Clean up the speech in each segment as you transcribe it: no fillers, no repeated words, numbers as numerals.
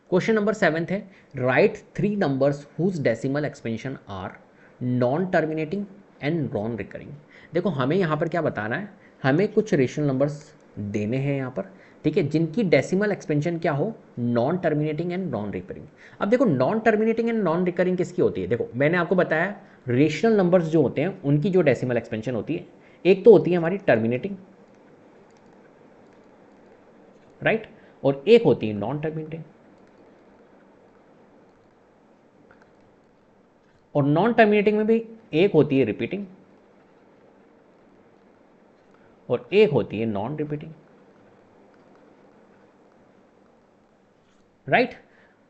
Question number 7 है, right 3 numbers whose decimal expansion are non terminating and non recurring. देखो हमें यहाँ पर क्या बताना है, हमें कुछ रेशनल नंबर्स देने हैं यहाँ पर, ठीक है, जिनकी डेसिमल एक्सपेंशन क्या हो, non terminating and non recurring. अब देखो non terminating and non recurring किसकी होती है, देखो मैंने आपको बताया रेशनल नंबर्स जो होते हैं उनकी जो डेसिमल एक्सपेंशन होती है, एक तो होती है हमारी टर्मिनेटिंग, राइट, और एक होती है नॉन टर्मिनेटिंग। और नॉन टर्मिनेटिंग में भी एक होती है रिपीटिंग और एक होती है नॉन रिपीटिंग, राइट।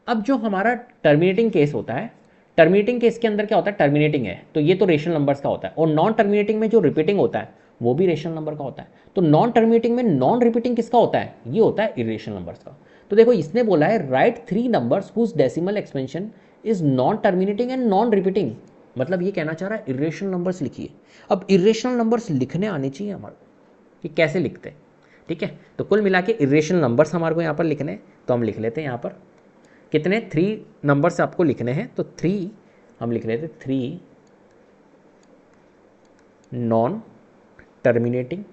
अब जो हमारा टर्मिनेटिंग केस होता है, टर्मिनेटिंग केस के अंदर क्या होता है, टर्मिनेटिंग है तो ये तो रेशनल नंबर्स का होता है, और नॉन टर्मिनेटिंग में जो रिपीटिंग होता है वो भी रेशनल नंबर का होता है। तो नॉन टर्मिनेटिंग में नॉन रिपीटिंग किसका होता है, ये होता है इरेशनल नंबर्स का। तो देखो इसने बोला है right 3 numbers whose decimal expansion is non terminating and non repeating, मतलब ये कहना चाह रहा है इरेशनल नंबर्स लिखिए। अब इरेशनल नंबर्स लिखने आने चाहिए हमारे, कि कैसे लिखते हैं, ठीक है। तो कुल मिला के इरेशनल नंबर्स हमारे को यहाँ पर लिखने हैं, तो हम लिख लेते हैं यहाँ पर कितने, 3 नंबर्स आपको लिखने हैं, तो 3 हम लिख लेते, 3 non terminating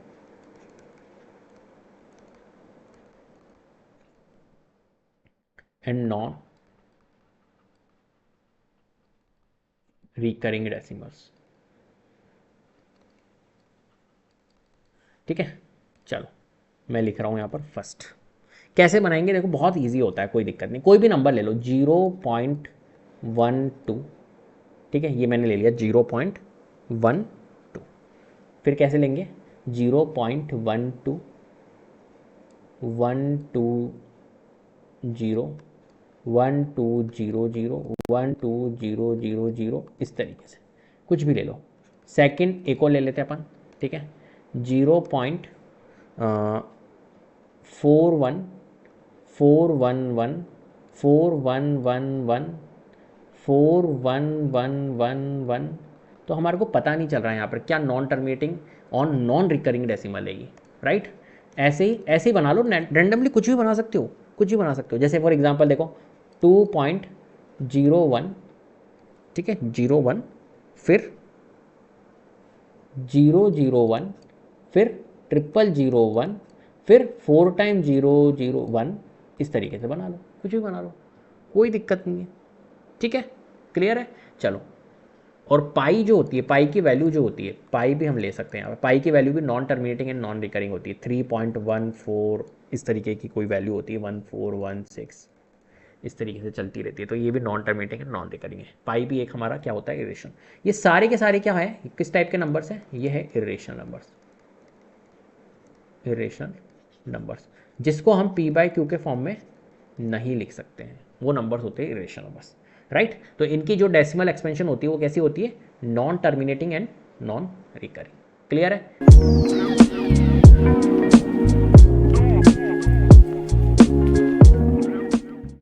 and non recurring decimals, ठीक है। चलो मैं लिख रहा हूँ यहाँ पर फर्स्ट, कैसे बनाएंगे, देखो बहुत इजी होता है, कोई दिक्कत नहीं, कोई भी नंबर ले लो 0.12, ठीक है, ये मैंने ले लिया 0.12, फिर कैसे लेंगे 0.12, 120, 1200, 1200, इस तरीके से कुछ भी ले लो। सेकंड एक और ले लेते हैं अपन, ठीक है, 0.41, 411, 4111, 41111। तो हमारे को पता नहीं चल रहा है यहाँ पर क्या नॉन टर्मिनेटिंग और नॉन रिकरिंग डेसिमल है ये, राइट। ऐसे ही बना लो, रैंडमली कुछ भी बना सकते हो, कुछ भी बना सकते हो। जैसे फॉर एग्जांपल देखो 2.01, ठीक है, 01, फिर 001, फिर 0001, फिर 4 टाइम 001, इस तरीके से बना लो, कुछ भी बना लो, कोई दिक्कत नहीं है, ठीक है, क्लियर है। चलो, और पाई जो होती है, पाई की वैल्यू जो होती है, पाई भी हम ले सकते हैं, पाई की वैल्यू भी non terminating and non recurring होती है, 3.14 इस तरीके की कोई वैल्यू होती है, 1416 इस तरीके से चलती रहती है, तो ये भी non terminating and non recurring है। पाई भी एक हमारा क्या होता है, इरेशन। ये सारे के सारे क्या है, किस टाइप के नंबर्स हैं, ये है इरेशनल नंबर्स, इरेशनल नंबर्स, जिसको हम पी बाई क्यू के फॉर्म में नहीं लिख सकते हैं, वो नंबर्स होते हैं इरेशनल नंबर्स, राइट। तो इनकी जो डेसिमल एक्सपेंशन होती है वो कैसी होती है, non terminating and non recurring, clear है।